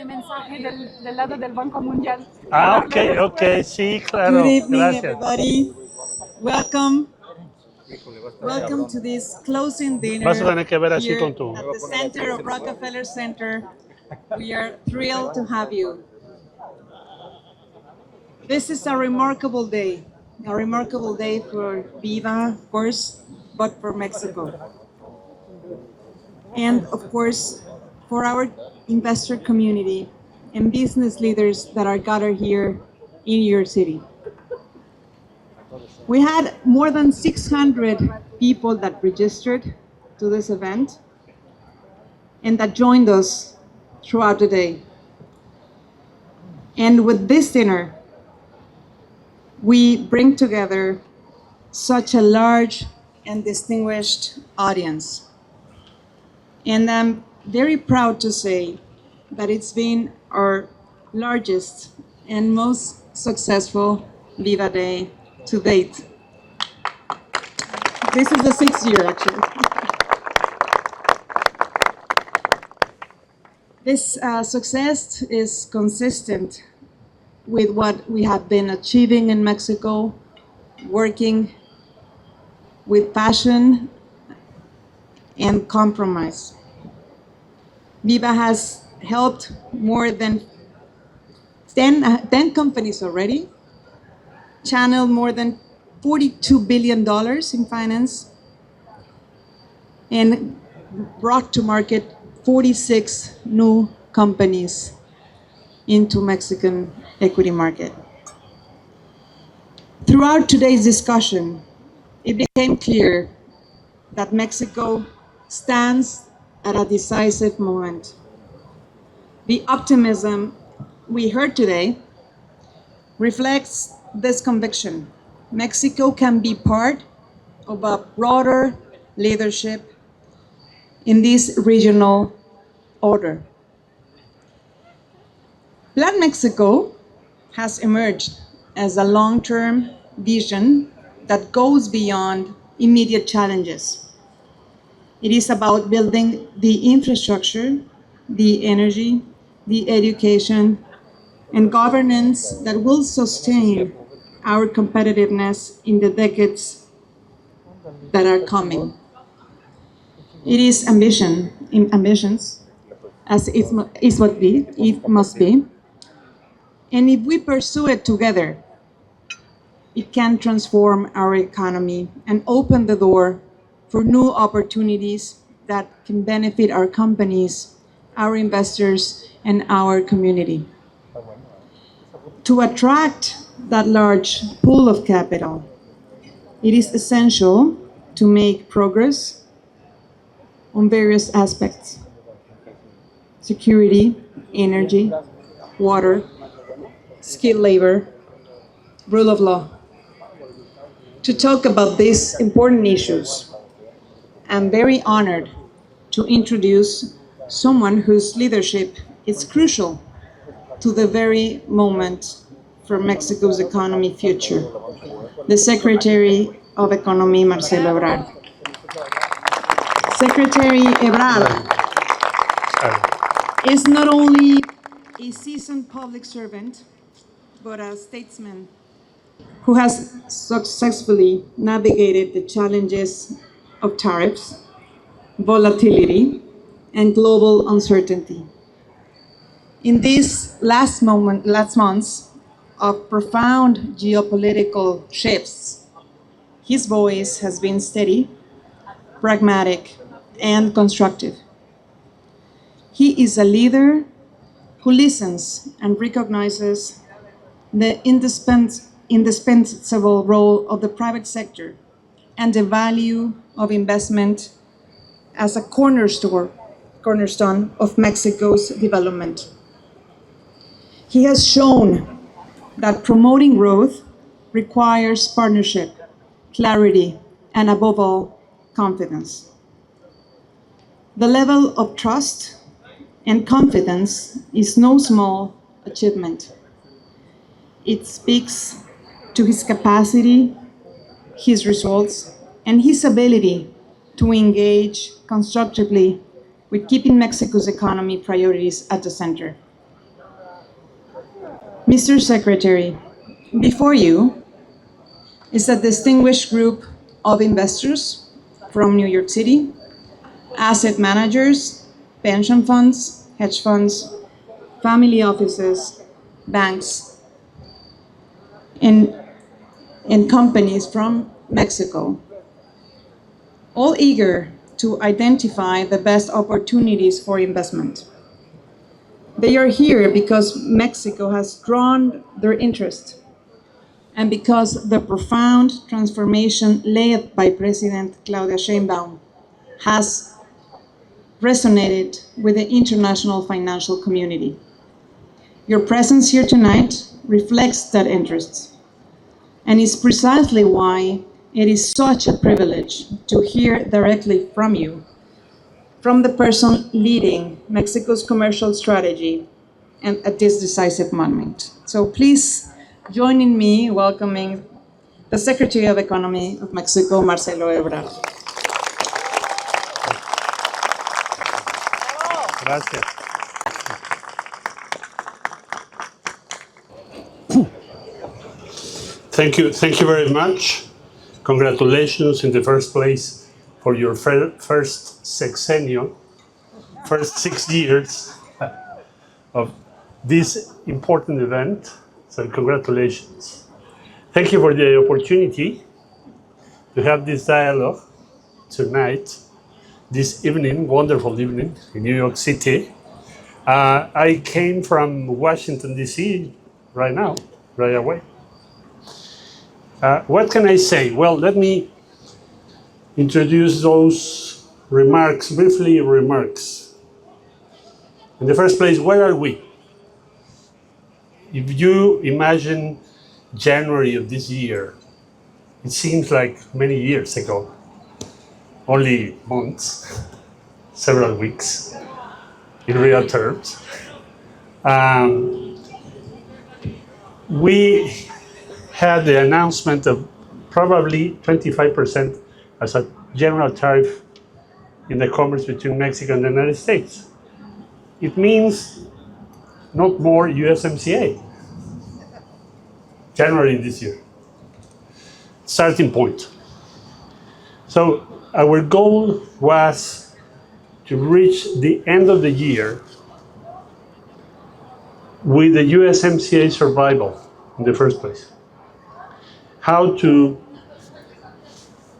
mensaje del lado del Banco Mundial. Ah, ok, sí, claro. Good evening, Gracias. everybody. Welcome. Welcome to this closing dinner Vas a tener que ver así here con tu... at the center of Rockefeller Center. We are thrilled to have you. This is a remarkable day for Viva, of course, but for Mexico. And of course, for our investor community and business leaders that are gathered here in your city. We had more than 600 people that registered to this event and that joined us throughout the day. And with this dinner, we bring together such a large and distinguished audience. And I'm very proud to say that it's been our largest and most successful Viva Day to date. This is the 6th year, actually. This success is consistent with what we have been achieving in Mexico, working with passion and compromise. Viva has helped more than 10 companies already, channeled more than $42 billion in finance, and brought to market 46 new companies into Mexican equity market. Throughout today's discussion, it became clear that Mexico stands at a decisive moment. The optimism we heard today reflects this conviction. Mexico can be part of a broader leadership in this regional order. Plan Mexico has emerged as a long-term vision that goes beyond immediate challenges. It is about building the infrastructure, the energy, the education, and governance that will sustain our competitiveness in the decades that are coming. It is ambitions, as it must be. And if we pursue it together, it can transform our economy and open the door for new opportunities that can benefit our companies, our investors, and our community. To attract that large pool of capital, it is essential to make progress on various aspects: security, energy, water, skilled labor, rule of law. To talk about these important issues, I'm very honored to introduce someone whose leadership is crucial to the very moment for Mexico's economy future, the Secretary of Economy, Marcelo Ebrard. Secretary Ebrard is not only a seasoned public servant, but a statesman who has successfully navigated the challenges of tariffs, volatility, and global uncertainty. In these last months of profound geopolitical shifts, his voice has been steady, pragmatic, and constructive. He is a leader who listens and recognizes the indispensable role of the private sector and the value of investment as a cornerstone of Mexico's development. He has shown that promoting growth requires partnership, clarity, and above all, confidence. The level of trust and confidence is no small achievement. It speaks to his capacity, his results, and his ability to engage constructively with keeping Mexico's economy priorities at the center. Mr. Secretary, before you is a distinguished group of investors from New York City, asset managers, pension funds, hedge funds, family offices, banks, and companies from Mexico, all eager to identify the best opportunities for investment. They are here because Mexico has drawn their interest and because the profound transformation led by President Claudia Sheinbaum has resonated with the international financial community. Your presence here tonight reflects that interest, and is precisely why it is such a privilege to hear directly from you, from the person leading Mexico's commercial strategy and at this decisive moment. So please join in me welcoming the Secretary of Economy of Mexico, Marcelo Ebrard. Gracias. Thank you very much. Congratulations in the first place for your first sexennial, first 6 years of this important event. So congratulations. Thank you for the opportunity to have this dialogue tonight, this evening, wonderful evening in New York City. I came from Washington, D.C. right now, right away. What can I say? Well, let me introduce those remarks, briefly remarks. In the first place, where are we? If you imagine January of this year, it seems like many years ago, only months, several weeks, in real terms. We had the announcement of probably 25% as a general tariff in the commerce between Mexico and the United States. It means not more USMCA, January this year. Starting point. So our goal was to reach the end of the year with the USMCA survival in the first place. How to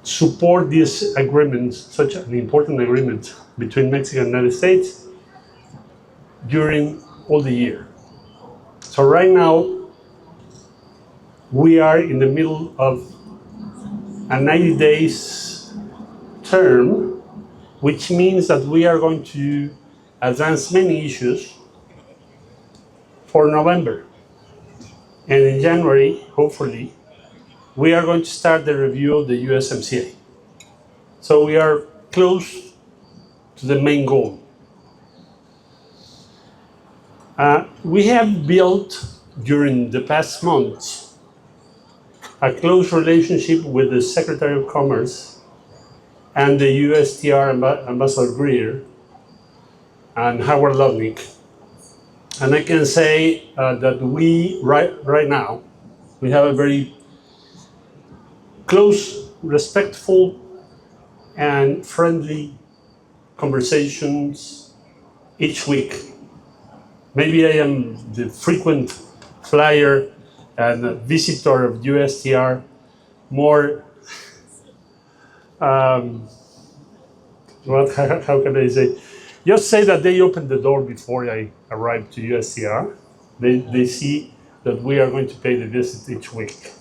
support this agreement, such an important agreement between Mexico and the United States during all the year. So right now, we are in the middle of a 90 days term, which means that we are going to advance many issues for November. And in January, hopefully, we are going to start the review of the USMCA. So we are close to the main goal. We have built during the past months a close relationship with the Secretary of Commerce and the USTR Ambassador Greer and Howard Lutnick. And I can say that we, right now, we have a very close, respectful, and friendly conversations each week. Maybe I am the frequent flyer and visitor of USTR more, how can I say? Just say that they opened the door before I arrived to USTR. They see that we are going to pay the visit each week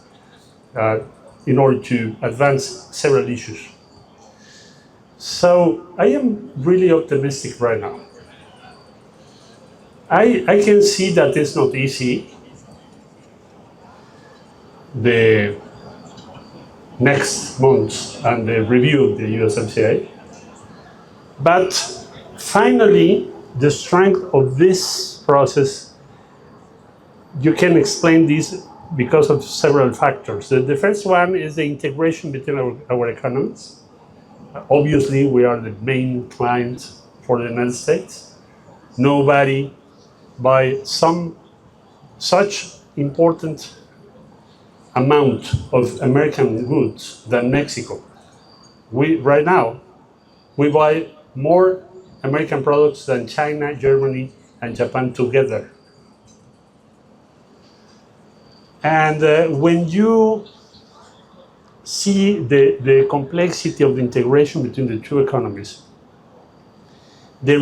in order to advance several issues. So I am really optimistic right now. I can see that it's not easy. The next months and the review of the USMCA. But finally, the strength of this process, you can explain this because of several factors. The first one is the integration between our economies. Obviously, we are the main client for the United States. Nobody, by some such important amount of American goods than Mexico. Right now, we buy more American products than China, Germany, and Japan together. And when you see the complexity of the integration between the two economies, the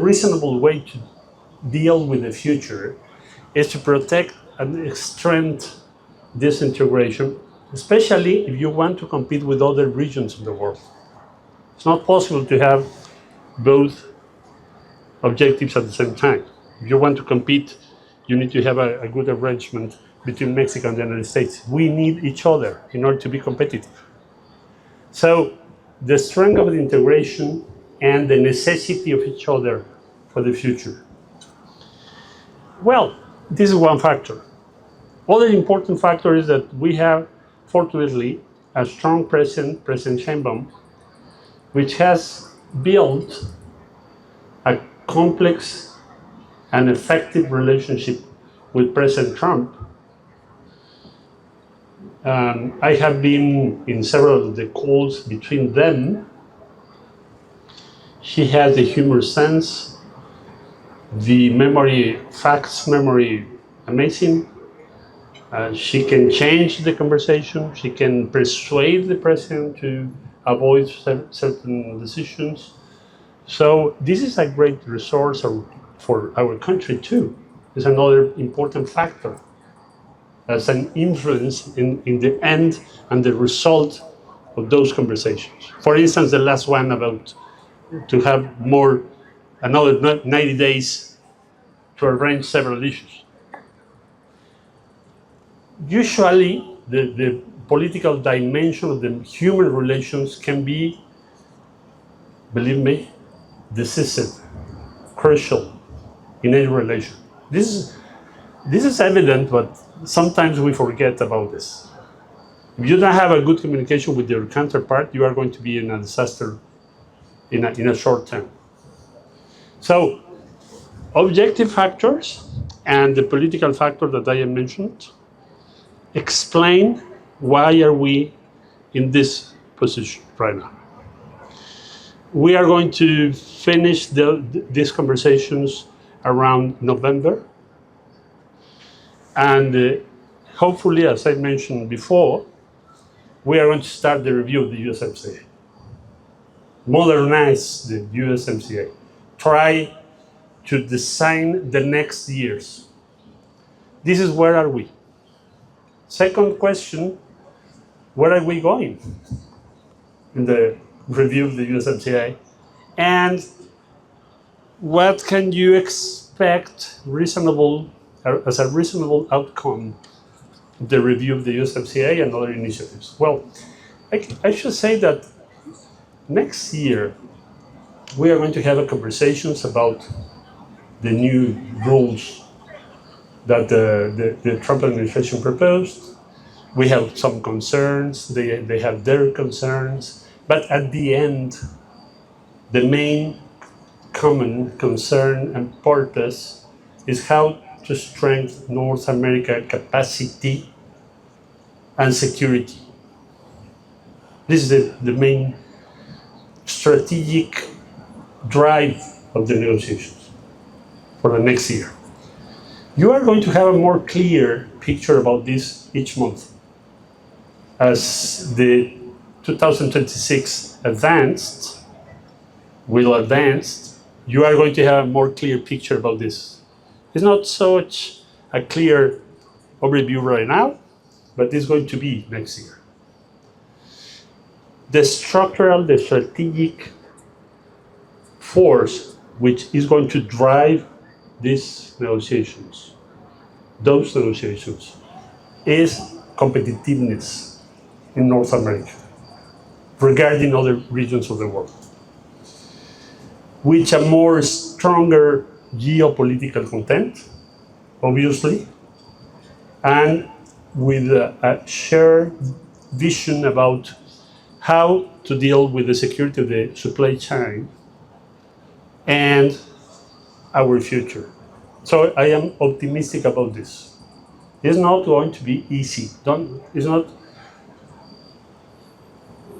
reasonable way to deal with the future is to protect and strengthen this integration, especially if you want to compete with other regions of the world. It's not possible to have both objectives at the same time. If you want to compete, you need to have a good arrangement between Mexico and the United States. We need each other in order to be competitive. So the strength of the integration and the necessity of each other for the future. Well, this is one factor. Other important factor is that we have, fortunately, a strong President Sheinbaum, which has built a complex and effective relationship with President Trump. I have been in several of the calls between them. He has the humor sense, the facts memory, amazing. She can change the conversation. She can persuade the president to avoid certain decisions. So this is a great resource for our country too. It's another important factor as an influence in the end and the result of those conversations. For instance, the last one about to have another 90 days to arrange several issues. Usually, the political dimension of the human relations can be, believe me, decisive, crucial in any relation. This is evident, but sometimes we forget about this. If you don't have a good communication with your counterpart, you are going to be in a disaster in a short term. So, objective factors and the political factor that I have mentioned explain why are we in this position right now. We are going to finish these conversations around November, and hopefully, as I mentioned before, we are going to start the review of the USMCA, modernize the USMCA, try to design the next years. This is where are we? Second question, where are we going in the review of the USMCA? And what can you expect as a reasonable outcome of the review of the USMCA and other initiatives? Well, I should say that next year we are going to have conversations about the new rules that the Trump administration proposed. We have some concerns, they have their concerns, but at the end, the main common concern and purpose is how to strengthen North America capacity and security. This is the main strategic drive of the negotiations for the next year. You are going to have a more clear picture about this each month. As the 2026 will advance, you are going to have a more clear picture about this. It's not such a clear overview right now, but it's going to be next year. The strategic force which is going to drive those negotiations, is competitiveness in North America regarding other regions of the world, with a more stronger geopolitical content, obviously, and with a shared vision about how to deal with the security of the supply chain and our future. So I am optimistic about this. It's not going to be easy. It's not.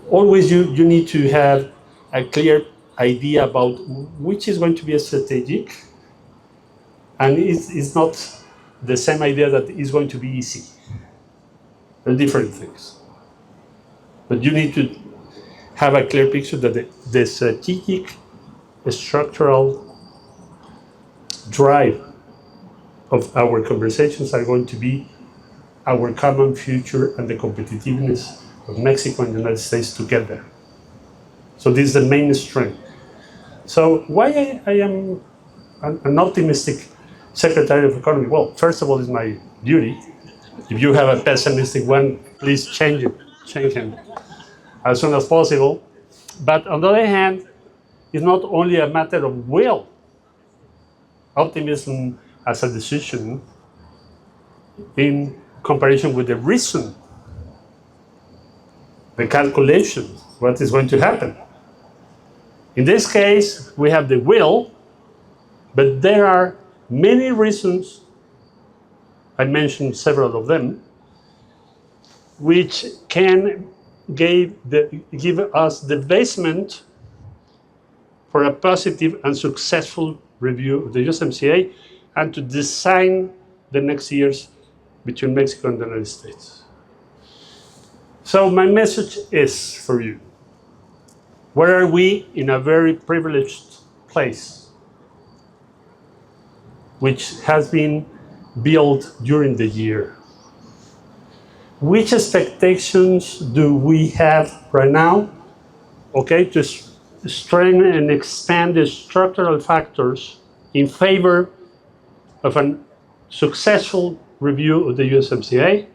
Always you need to have a clear idea about which is going to be strategic, and it's not the same idea that it's going to be easy. They're different things. But you need to have a clear picture that the strategic, structural drive of our conversations are going to be our common future and the competitiveness of Mexico and the United States together. So this is the main strength. So why I am an optimistic Secretary of Economy? Well, first of all, it's my duty. If you have a pessimistic one, please change him as soon as possible. But on the other hand, it's not only a matter of will. Optimism as a decision in comparison with the reason, the calculation, what is going to happen. In this case, we have the will, but there are many reasons, I mentioned several of them, which can give us the basement for a positive and successful review of the USMCA and to design the next years between Mexico and the United States. So my message is for you. Where are we? In a very privileged place, which has been built during the year. Which expectations do we have right now? Okay, to strengthen and expand the structural factors in favor of a successful review of the USMCA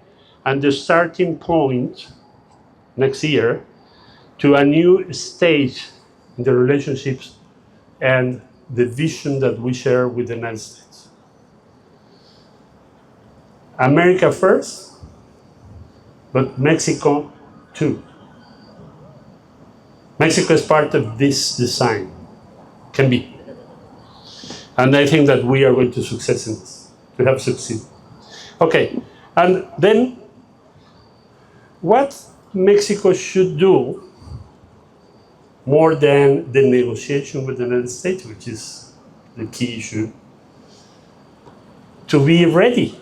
and the starting point next year to a new stage in the relationships and the vision that we share with the United States. America first, but Mexico too. Mexico is part of this design, can be. And I think that we are going to success in this, to have succeed. Okay, and then what Mexico should do more than the negotiation with the United States, which is the key issue, to be ready.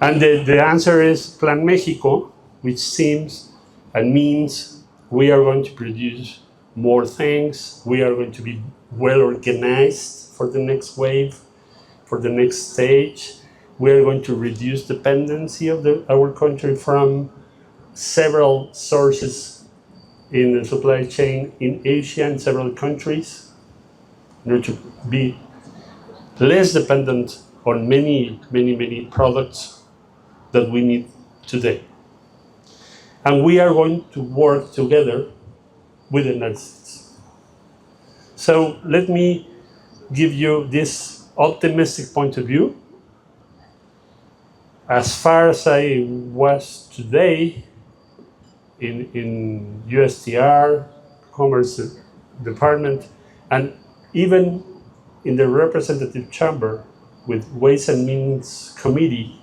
And the answer is Plan Mexico, which seems and means we are going to produce more things, we are going to be well organized for the next wave, for the next stage. We are going to reduce dependency of our country from several sources in the supply chain in Asia and several countries, in order to be less dependent on many products that we need today. And we are going to work together with the United States. So let me give you this optimistic point of view. As far as I was today in USTR, Commerce Department, and even in the Representative Chamber with Ways and Means Committee,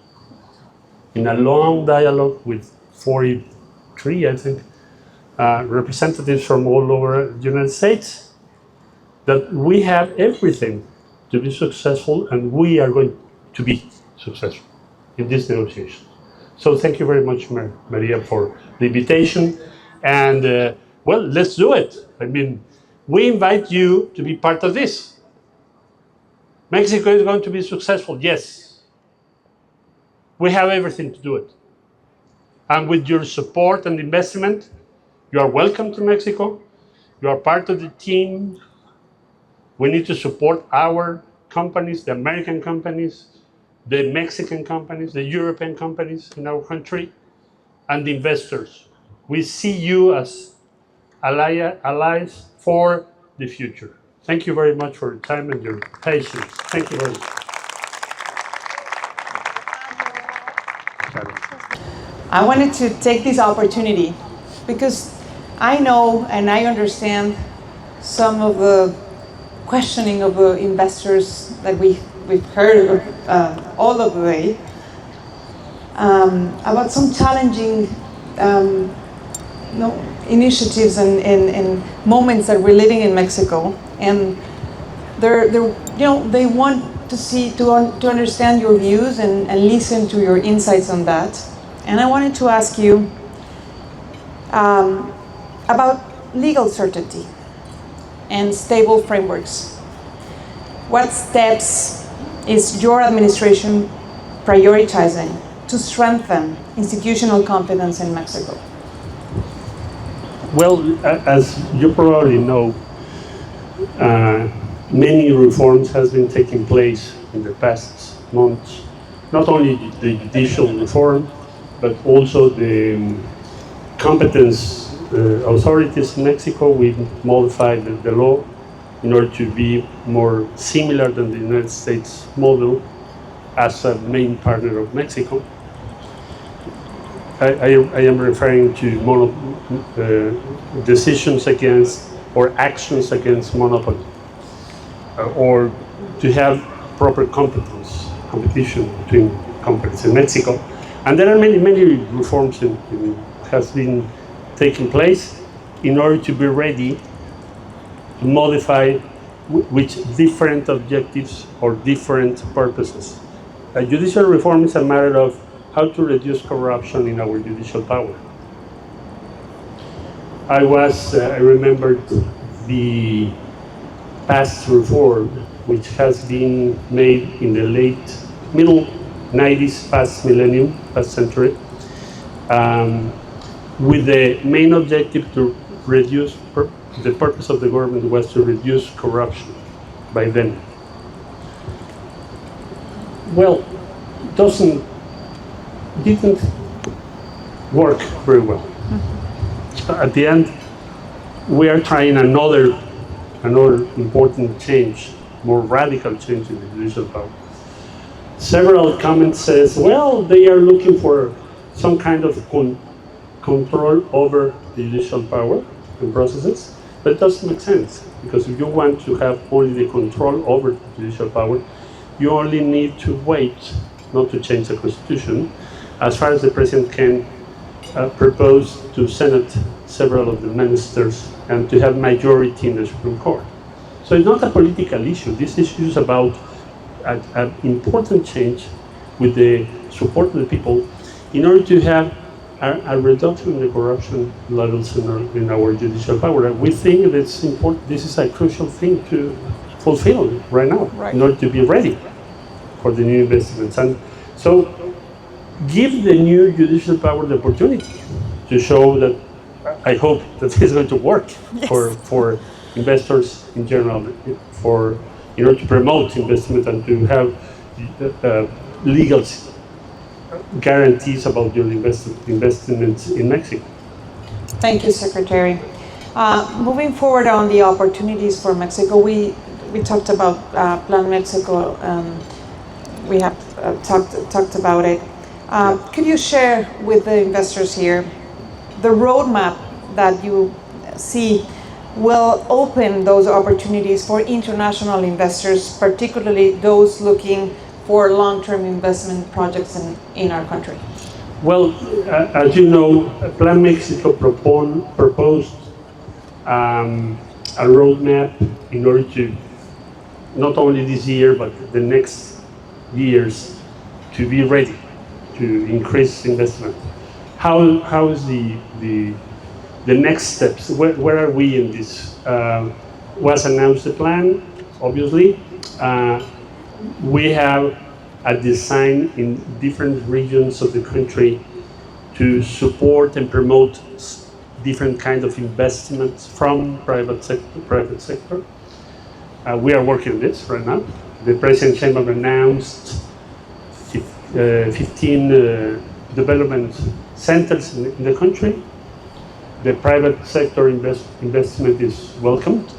in a long dialogue with 43, I think, representatives from all over the United States, that we have everything to be successful, and we are going to be successful in this negotiation. So thank you very much, Maria, for the invitation. And well, let's do it. I mean, we invite you to be part of this. Mexico is going to be successful, yes. We have everything to do it. And with your support and investment, you are welcome to Mexico. You are part of the team. We need to support our companies, the American companies, the Mexican companies, the European companies in our country, and the investors. We see you as allies for the future. Thank you very much for your time and your patience. Thank you very much. I wanted to take this opportunity because I know and I understand some of the questioning of investors that we we've heard all of the way, about some challenging initiatives and moments that we're living in Mexico, and they want to understand your views and listen to your insights on that. And I wanted to ask you about legal certainty and stable frameworks. What steps is your administration prioritizing to strengthen institutional confidence in Mexico? Well, as you probably know, many reforms has been taking place in the past months. Not only the judicial reform, but also the competence authorities in Mexico. We modified the law in order to be more similar than the United States model as a main partner of Mexico. I am referring to decisions against or actions against monopoly, or to have proper competition between companies in Mexico. And there are many reforms that has been taking place in order to be ready to modify with different objectives or different purposes. Judicial reform is a matter of how to reduce corruption in our judicial power. I remembered the past reform, which has been made in the middle 90s, past millennium, past century, with the main objective to reduce, the purpose of the government was to reduce corruption by then. Well, didn't work very well. At the end, we are trying another important change, more radical change in the judicial power. Several comments says, well, they are looking for some kind of control over the judicial power and processes, but it doesn't make sense, because if you want to have only the control over the judicial power, you only need to wait not to change the constitution, as far as the president can propose to Senate several of the ministers and to have majority in the Supreme Court. So it's not a political issue. This issue is about an important change with the support of the people in order to have a reduction in the corruption levels in our judicial power. And we think that's important. This is a crucial thing to fulfill right now, in order to be ready for the new investments. And so give the new judicial power the opportunity to show that, I hope that it's going to work for investors in general, in order to promote investment and to have legal guarantees about your investments in Mexico. Thank you, Secretary. Moving forward on the opportunities for Mexico, we talked about Plan Mexico. We have talked about it. Could you share with the investors here the roadmap that you see will open those opportunities for international investors, particularly those looking for long-term investment projects in our country? Well, as you know, Plan Mexico proposed a roadmap in order to, not only this year, but the next years, to be ready to increase investment. How is the next steps? Where are we in this? Was announced the plan, obviously. We have a design in different regions of the country to support and promote different kinds of investments from private sector. We are working on this right now. The President Sheinbaum announced 15 development centers in the country. The private sector investment is welcomed,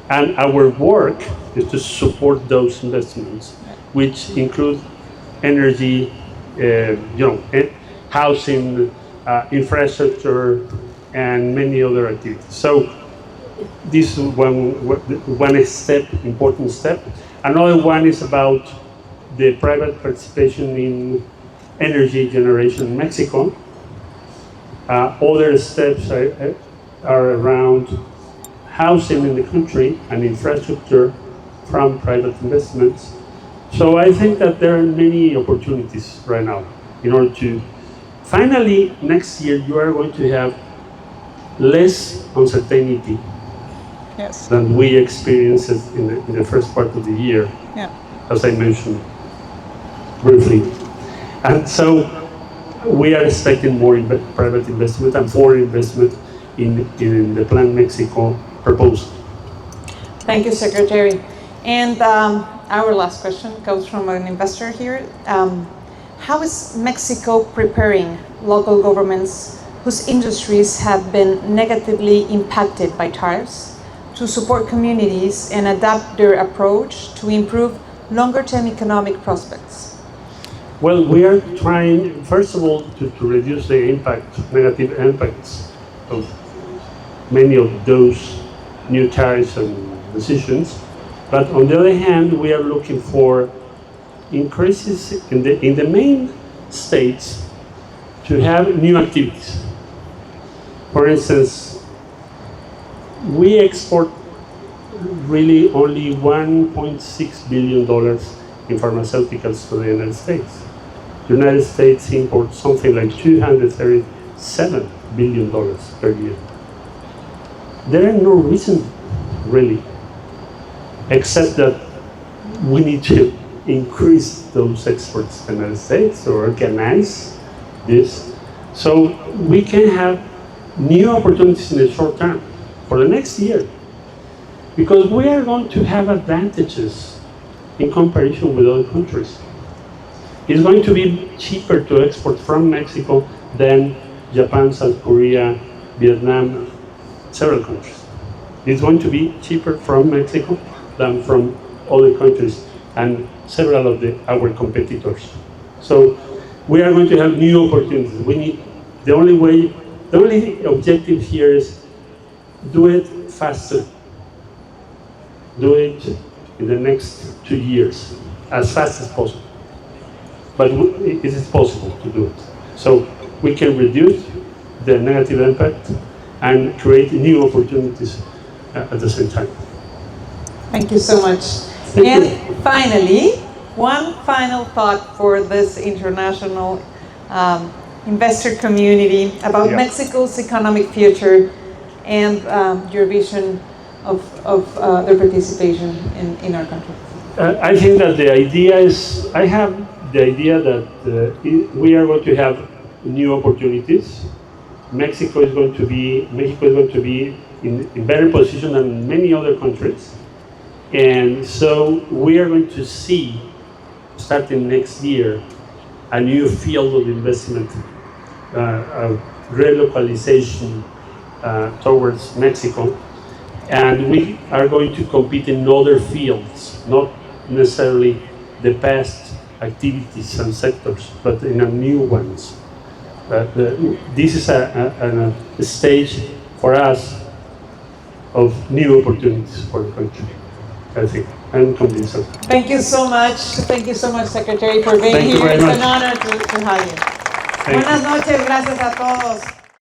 and our work is to support those investments, which include energy, housing, infrastructure, and many other activities. So this is one step, important step. Another one is about the private participation in energy generation in Mexico. Other steps are around housing in the country and infrastructure from private investments. So I think that there are many opportunities right now in order to, finally, next year you are going to have less uncertainty Yes. than we experienced in the first part of the year, Yeah. as I mentioned briefly. And so we are expecting more private investment and foreign investment in the Plan Mexico proposal. Thank you, Secretary. And our last question comes from an investor here. How is Mexico preparing local governments whose industries have been negatively impacted by tariffs to support communities and adapt their approach to improve longer-term economic prospects? Well, we are trying, first of all, to reduce the negative impacts of many of those new tariffs and decisions. But on the other hand, we are looking for increases in the main states to have new activities. For instance, we export really only $1.6 billion in pharmaceuticals to the United States. The United States imports something like $237 billion per year. There are no reason, really, except that we need to increase those exports to the United States or organize this so we can have new opportunities in the short term for the next year, because we are going to have advantages in comparison with other countries. It's going to be cheaper to export from Mexico than Japan, South Korea, Vietnam, several countries. It's going to be cheaper from Mexico than from other countries and several of our competitors. So we are going to have new opportunities. The only objective here is do it faster. Do it in the next 2 years, as fast as possible. But it is possible to do it. So we can reduce the negative impact and create new opportunities at the same time. Thank you so much. Thank you. Finally, one final thought for this international investor community about Mexico's economic future and your vision of their participation in our country. I think that I have the idea that we are going to have new opportunities. Mexico is going to be in better position than many other countries. And so we are going to see, starting next year, a new field of investment, of relocalization towards Mexico. And we are going to compete in other fields, not necessarily the past activities and sectors, but in new ones. This is a stage for us of new opportunities for the country, I think. I'm convinced of that. Thank you so much. Thank you so much, Secretary, for being Thank you here. very It's much. an honor to have you. Thank you. Buenas noches. Gracias a todos.